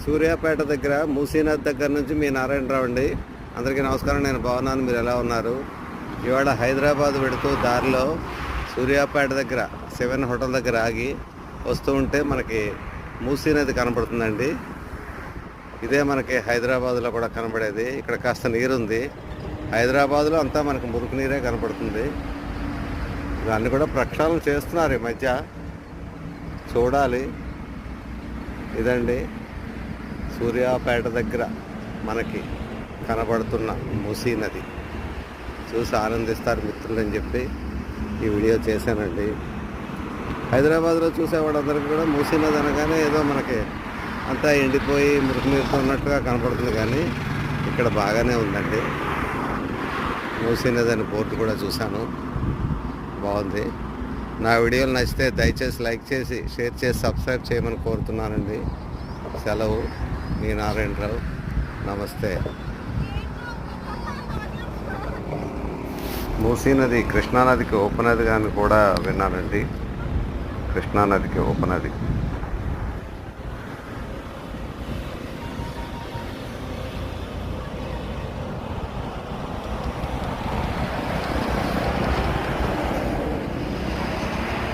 సూర్యాపేట దగ్గర మూసీనది దగ్గర నుంచి మీ నారాయణరావు అండి. అందరికీ నమస్కారం. నేను బాగున్నాను, మీరు ఎలా ఉన్నారు? ఇవాళ హైదరాబాద్ పెడుతూ దారిలో సూర్యాపేట దగ్గర 7 హోటల్ దగ్గర ఆగి వస్తూ ఉంటే మనకి మూసీనది కనపడుతుందండి. ఇదే మనకి హైదరాబాద్లో కూడా కనబడేది. ఇక్కడ కాస్త నీరుంది. హైదరాబాద్లో అంతా మనకు మురుకు నీరే కనపడుతుంది. దాన్ని కూడా ప్రక్షాళన చేస్తున్నారు ఈ మధ్య, చూడాలి. ఇదండి సూర్యాపేట దగ్గర మనకి కనబడుతున్న మూసీ నది. చూసి ఆనందిస్తారు మిత్రులని చెప్పి ఈ వీడియో చేశానండి. హైదరాబాద్లో చూసేవాళ్ళందరికీ కూడా మూసీ నది అనగానే ఏదో మనకి అంతా ఎండిపోయి మురికి నీరుతో ఉన్నట్టుగా కనపడుతుంది, కానీ ఇక్కడ బాగానే ఉందండి. మూసీ నది అని బోర్డు కూడా చూశాను, బాగుంది. నా వీడియోలు నచ్చితే దయచేసి లైక్ చేసి, షేర్ చేసి, సబ్స్క్రైబ్ చేయమని కోరుతున్నానండి. సెలవు, మీ నారాయణరావు. నమస్తే. మూసీ నది కృష్ణానదికి ఉపనది అని కూడా విన్నానండి. కృష్ణానదికి ఉపనది.